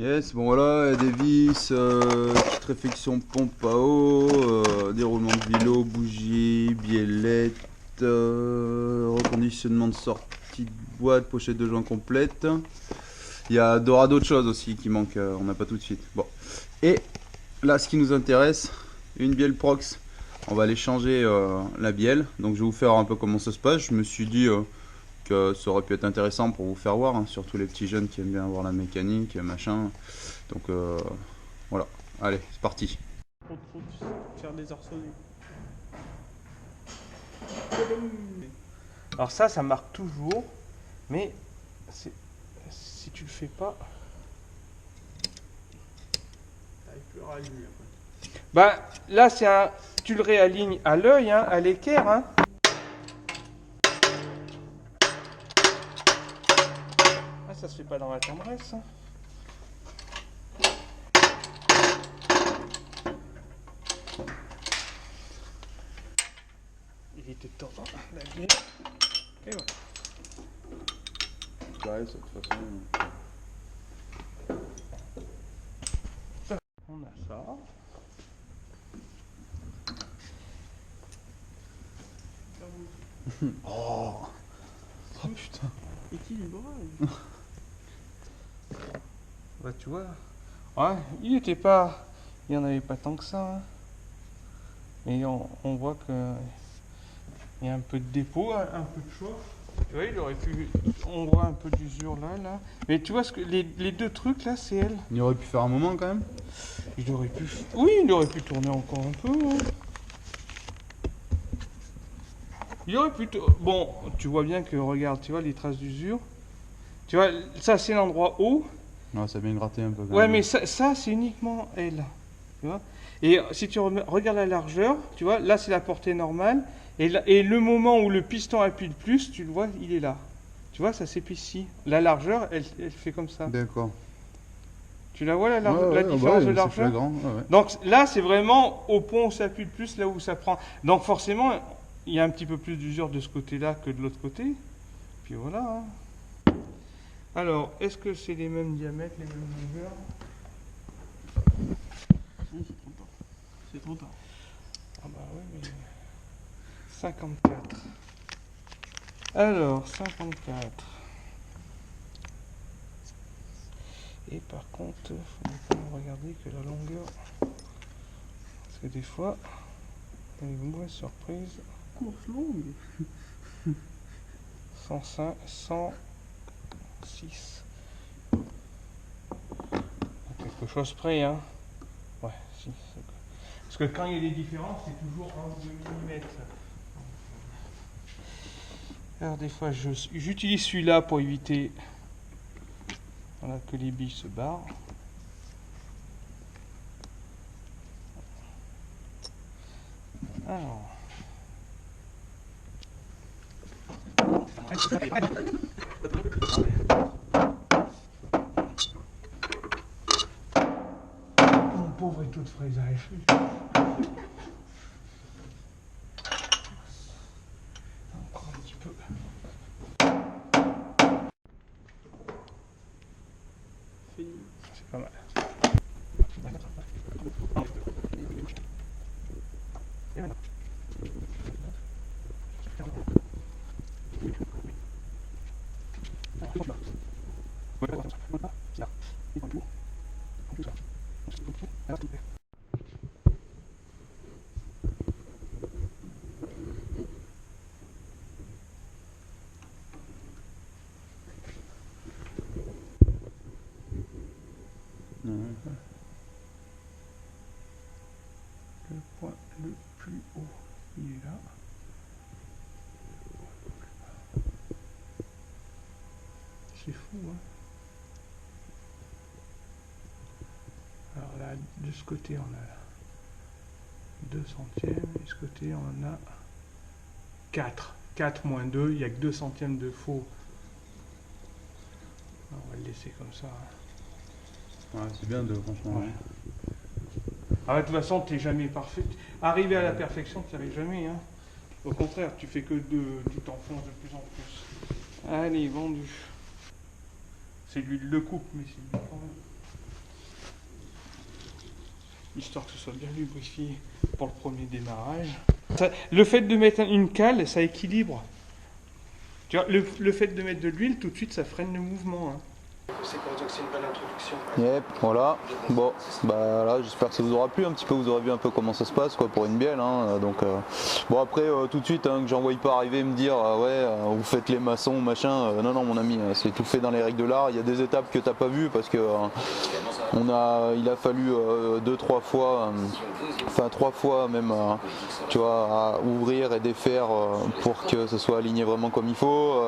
Yes, bon voilà, des vis, petite réflexion pompe à eau, déroulement de vélo, bougie, biellette, reconditionnement de sortie de boîte, pochette de joint complète. Il y aura d'autres choses aussi qui manquent, on n'a pas tout de suite. Bon. Et là, ce qui nous intéresse, une bielle prox. On va aller changer la bielle. Donc je vais vous faire un peu comment ça se passe. Je me suis dit que ça aurait pu être intéressant pour vous faire voir, hein, surtout les petits jeunes qui aiment bien voir la mécanique, machin. Donc voilà, allez, c'est parti. Faut faire des arceaux. Alors ça marque toujours, mais si tu le fais pas, t'arrives plus à réaligner après. Bah là tu le réalignes à l'œil, hein, à l'équerre, hein. Ah, ça se fait pas dans la tendresse, hein. Il était temps la bielle. Et voilà. Ouais, de toute façon. On a ça. Oh, oh putain. Équilibrage. Bah tu vois. Ouais, il était pas. Il n'y en avait pas tant que ça, hein. Mais on voit que il y a un peu de dépôt, un peu de chauffe. Tu vois, il aurait pu. On voit un peu d'usure là. Mais tu vois les deux trucs là, c'est elle. Il aurait pu faire un moment quand même. Il aurait pu. Oui, il aurait pu tourner encore un peu, hein. Il aurait pu. Bon, tu vois bien que regarde, tu vois les traces d'usure. Tu vois, ça c'est l'endroit haut. Non, ça a bien gratté un peu quand Ouais, même. mais ça c'est uniquement elle. Tu vois. Et si tu regardes la largeur, tu vois, là c'est la portée normale. Et le moment où le piston appuie le plus, tu le vois, il est là. Tu vois, ça s'épaissit ici. La largeur, elle fait comme ça. D'accord. Tu la vois, la Ouais, différence de c'est largeur? flagrant. Ouais. Donc là, c'est vraiment au point où ça appuie le plus, là où ça prend. Donc forcément, il y a un petit peu plus d'usure de ce côté-là que de l'autre côté. Puis voilà, hein. Alors, est-ce que c'est les mêmes diamètres, les mêmes longueurs? Non, c'est trop tard. C'est trop tard. Ah bah oui, mais 54. Alors, 54. Et par contre, il faut quand même regarder que la longueur. Parce que des fois, il y a une mauvaise surprise. Course longue. 105, 106. Quelque chose près, hein. Ouais, si. Parce que quand il y a des différences, c'est toujours 1 ou 2 mm. Alors des fois, j'utilise celui-là pour éviter, voilà, que les billes se barrent. Alors. Mon pauvre étau de fraisage. Encore un petit peu. C'est pas mal. Le point le plus haut, il est là. C'est fou, hein. Alors là, de ce côté, on a 2 centièmes, et de ce côté, on a 4. 4 moins 2, il n'y a que 2 centièmes de faux. Alors, on va le laisser comme ça, hein. Ouais, c'est bien de franchement. Ouais. Ah, de toute façon, tu n'es jamais parfait. Arriver à la perfection, tu n'y arrives jamais, hein. Au contraire, tu fais que tu t'enfonces de plus en plus. Allez, vendu. C'est lui le coupe, mais c'est lui quand même. histoire que ce soit bien lubrifié pour le premier démarrage. Le fait de mettre une cale, ça équilibre. Tu vois, le fait de mettre de l'huile, tout de suite, ça freine le mouvement. Hein. C'est pour dire que c'est une bonne introduction. Yep, voilà. Bon, bah là, j'espère que ça vous aura plu un petit peu. Vous aurez vu un peu comment ça se passe, quoi, pour une bielle. Hein. Donc, bon, après, tout de suite, hein, que j'en voie pas arriver me dire, ouais, vous faites les maçons, machin. Non, non, mon ami, c'est tout fait dans les règles de l'art. Il y a des étapes que t'as pas vues parce que il a fallu 2-3 fois, enfin 3 fois même, tu vois, à ouvrir et défaire pour que ce soit aligné vraiment comme il faut.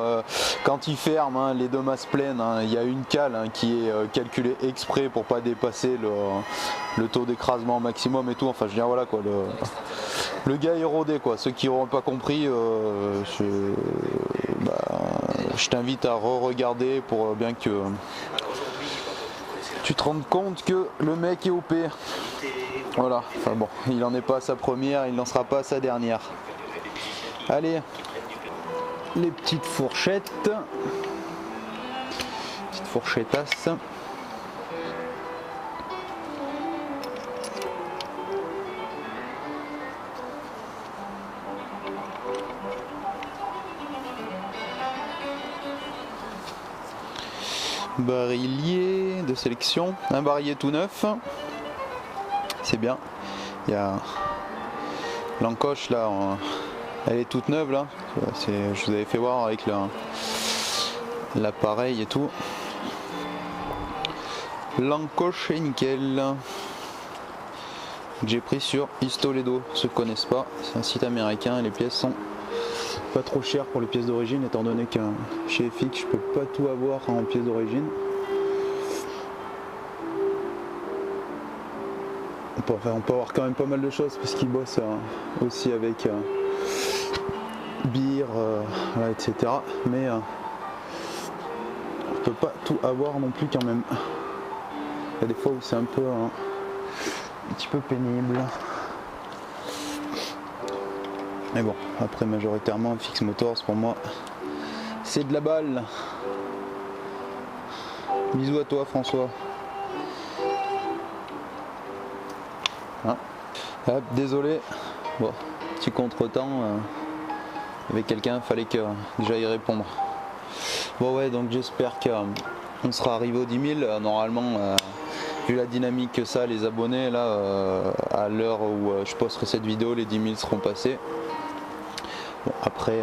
Quand il ferme, hein, les deux masses pleines, hein, il y a une cale, hein, qui est calculée exprès pour pas dépasser le taux d'écrasement maximum et tout. Enfin, je veux dire, voilà quoi, le gars est rodé, quoi. Ceux qui n'auront pas compris, je t'invite à re-regarder pour bien que tu te rendes compte que le mec est OP. Voilà, enfin bon, il en est pas à sa première, il n'en sera pas à sa dernière. Allez, les petites fourchettes. Petite fourchettasse. Barillier de sélection, un barillier tout neuf, c'est bien. Il y a l'encoche là, elle est toute neuve là, je vous avais fait voir avec l'appareil et tout. L'encoche est nickel. J'ai pris sur Istoledo, ceux qui ne connaissent pas, c'est un site américain et les pièces sont pas trop cher pour les pièces d'origine, étant donné que chez FX je peux pas tout avoir en pièces d'origine. On peut avoir quand même pas mal de choses parce qu'ils bossent aussi avec Beer, etc. Mais on peut pas tout avoir non plus quand même. Il y a des fois où c'est un petit peu pénible. Mais bon, après majoritairement FX Motors pour moi c'est de la balle. Bisous à toi François. Hein, hop, désolé, bon, petit contretemps avec quelqu'un, fallait que j'aille répondre. Bon ouais, donc j'espère qu'on sera arrivé aux 10 000. Normalement, vu la dynamique que ça, les abonnés là, à l'heure où je posterai cette vidéo, les 10 000 seront passés. Bon, après,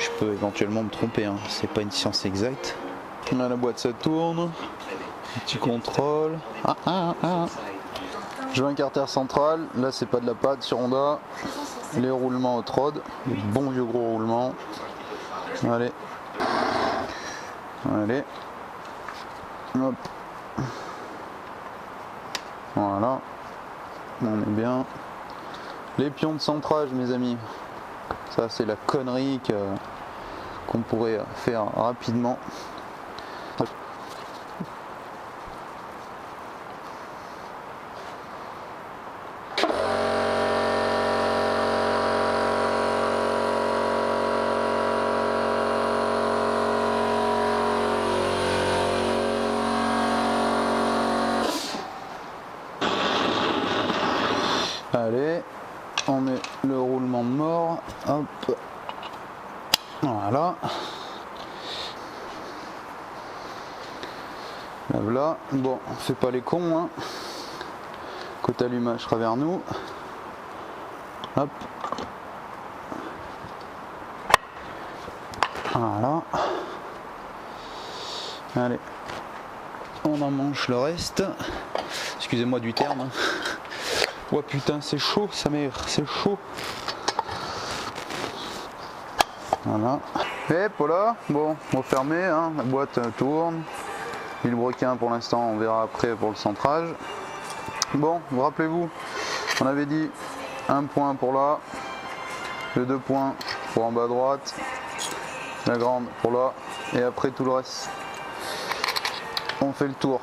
je peux éventuellement me tromper, hein. C'est pas une science exacte. Là, la boîte ça tourne, petit contrôle. Joint carter central, là c'est pas de la pâte sur Honda. Les roulements hot rod, les bons vieux gros roulements. Allez, allez, hop, voilà, on est bien. Les pions de centrage, mes amis. Ça c'est la connerie qu'on pourrait faire rapidement. Allez, on met le roulement de mort, hop, voilà, là, bon, on fait pas les cons, hein. Côté allumage sera vers nous, hop, voilà, allez, on en mange le reste, excusez-moi du terme, hein. Oh putain, c'est chaud, sa mère, c'est chaud. Voilà. Et voilà, bon, on va fermer, hein. La boîte tourne. Vilebrequin pour l'instant, on verra après pour le centrage. Bon, vous rappelez-vous, on avait dit un point pour là, les 2 points pour en bas à droite, la grande pour là, et après tout le reste. On fait le tour.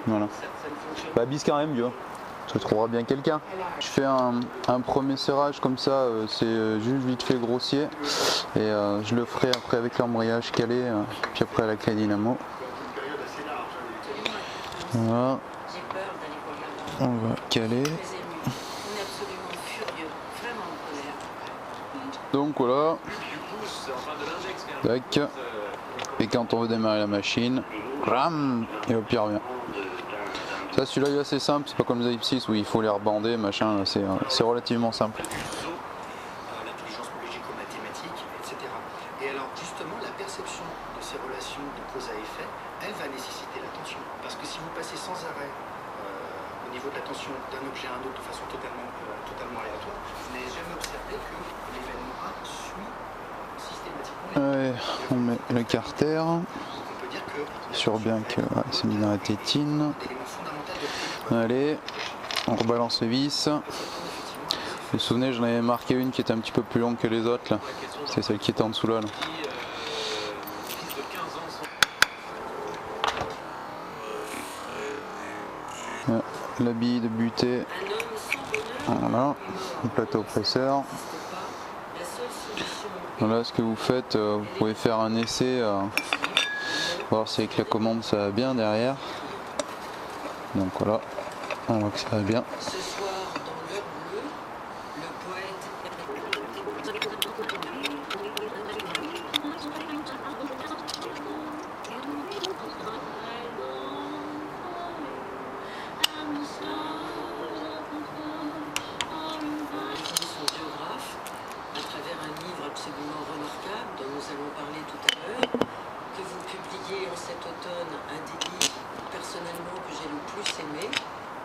Voilà. Bah bis quand même, Bio. Tu trouveras bien quelqu'un. Je fais un premier serrage comme ça, c'est juste vite fait grossier. Et je le ferai après avec l'embrayage calé, puis après à la clé dynamo. Voilà. On va caler. Donc voilà. Tac. Et quand on veut démarrer la machine, ram, et hop, il revient. Ça, celui-là, il est assez simple, c'est pas comme les Ipsis où il faut les rebander, machin, c'est relativement simple. L'intelligence logico-mathématique, etc. Et alors, justement, la perception de ces relations de cause à effet, elle va nécessiter l'attention. Parce que si vous passez sans arrêt au niveau de l'attention d'un objet à un autre de façon totalement aléatoire, vous n'avez jamais observé que l'événement A suit systématiquement. Ouais, on met le carter. Sûr bien que c'est mis dans la tétine. Allez, on rebalance les vis. Vous vous souvenez, j'en avais marqué une qui était un petit peu plus longue que les autres là. C'est celle qui était en dessous là. La bille de butée. Voilà, le plateau presseur. Voilà ce que vous faites, vous pouvez faire un essai, voir si avec la commande ça va bien derrière. Donc voilà, on voit que ça va bien. Ce soir, dans l'heure bleue, le poète... son biographe, à travers un livre absolument remarquable dont nous allons parler tout à l'heure, que vous publiez en cet automne, un des livres personnellement que j'ai le plus aimé,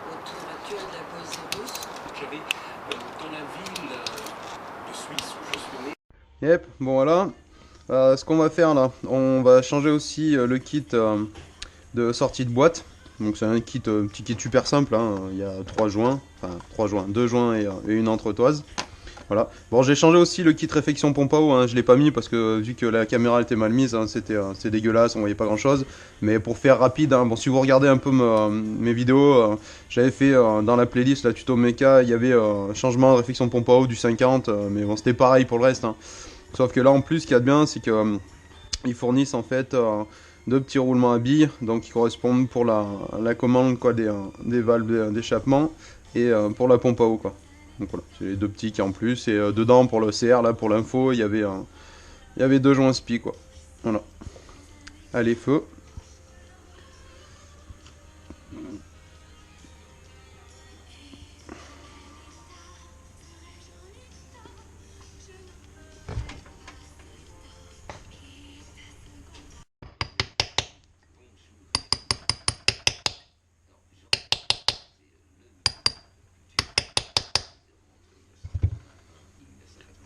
autour actuel de la poésie russe. J'avais dans la ville de Suisse où je suis né. Yep, bon voilà. Ce qu'on va faire là, on va changer aussi le kit de sortie de boîte. Donc c'est un kit, petit kit super simple, hein. Il y a 3 joints, enfin 3 joints, 2 joints et une entretoise. Voilà. Bon, j'ai changé aussi le kit réflexion pompe à eau, hein. Je l'ai pas mis parce que vu que la caméra était mal mise, hein, c'était dégueulasse, on voyait pas grand chose. Mais pour faire rapide, hein, bon, si vous regardez un peu mes vidéos, j'avais fait dans la playlist, la tuto méca, il y avait changement de réflexion pompe à eau du 50, mais bon, c'était pareil pour le reste, hein. Sauf que là, en plus, ce qu'il y a de bien, c'est que ils fournissent en fait 2 petits roulements à billes, donc qui correspondent pour la commande quoi, des valves d'échappement et pour la pompe à eau quoi. Donc voilà, c'est les 2 petits qui en plus, et dedans pour le CR, là pour l'info, il y avait 2 joints SPI quoi. Voilà. Allez, feu.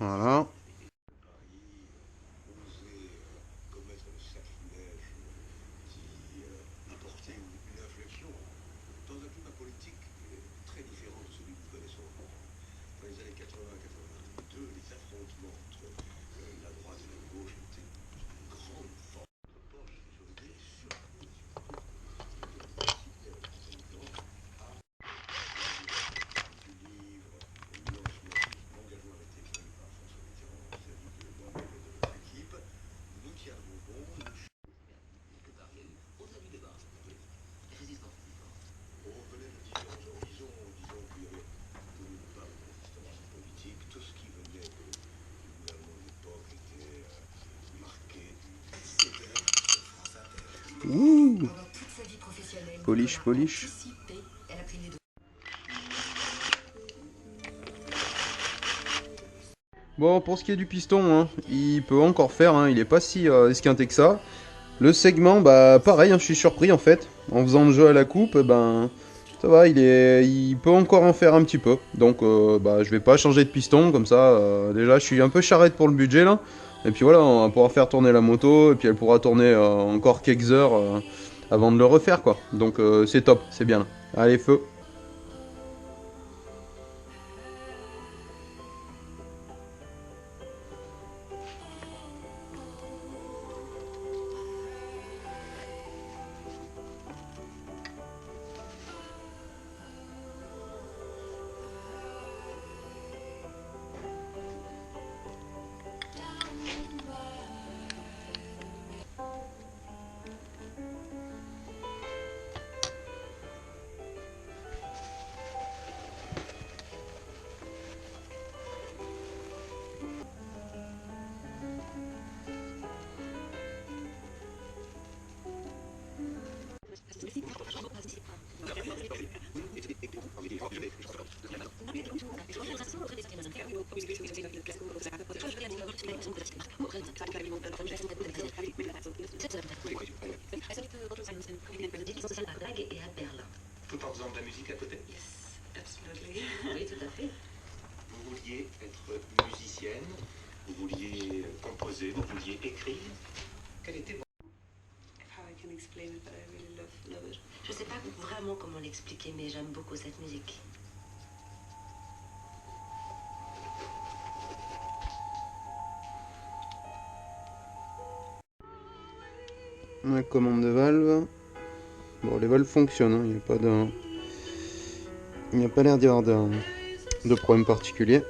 Voilà. Ouh. Polish, polish. Bon, pour ce qui est du piston, hein, il peut encore faire, hein, il est pas si esquinté que ça. Le segment, bah pareil, hein, je suis surpris en fait. En faisant le jeu à la coupe, ben ça va, il peut encore en faire un petit peu. Donc bah je vais pas changer de piston, comme ça, déjà je suis un peu charrette pour le budget là. Et puis voilà, on va pouvoir faire tourner la moto, et puis elle pourra tourner encore quelques heures avant de le refaire quoi. Donc c'est top, c'est bien. Allez, feu. Et à Berlin. Tout en faisant de la musique à côté. Yes, absolutely. Oui, tout à fait. Vous vouliez être musicienne, vous vouliez composer, vous vouliez écrire. Quel était votre... How I can explain it, but I really love it. Je sais pas vraiment comment l'expliquer, mais j'aime beaucoup cette musique. La commande de valve. Bon, les valves fonctionnent, hein. Il n'y a pas l'air d'y avoir de problème particulier.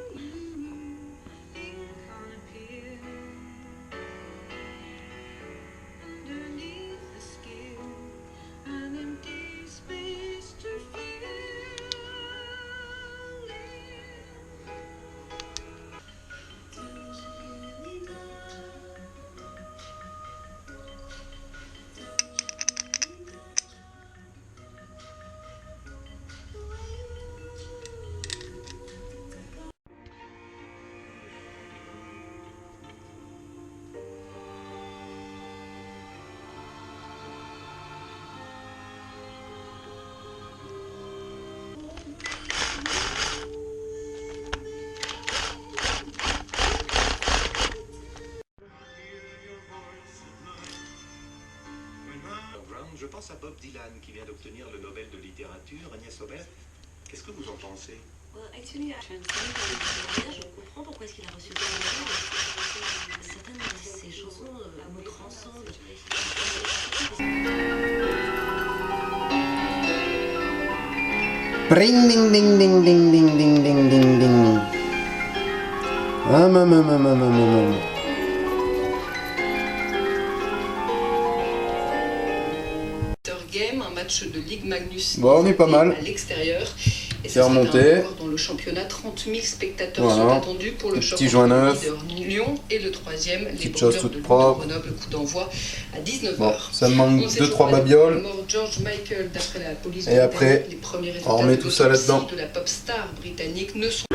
Je pense à Bob Dylan qui vient d'obtenir le Nobel de littérature. Agnès Aubert, qu'est-ce que vous en pensez? Well, actually, je comprends pourquoi est-ce qu'il a reçu le Nobel. Certaines de ses chansons me transcendent. Ring ding ding ding ding ding ding ding ding ding. Ah maman. Game, un match de Ligue Magnus. Bon, on est pas mal. À l'extérieur. Et c'est remonté. Dans le championnat, 30 000 spectateurs voilà. sont attendus pour le choc petit joint neuf. Lyon et le troisième, les brûleurs de propre. Grenoble, coup d'envoi à 19h. Bon, ça me manque 2-3 babioles. George Michael, d'après la police et après, les premiers on remet tout ça là-dedans. de la pop star britannique ne sont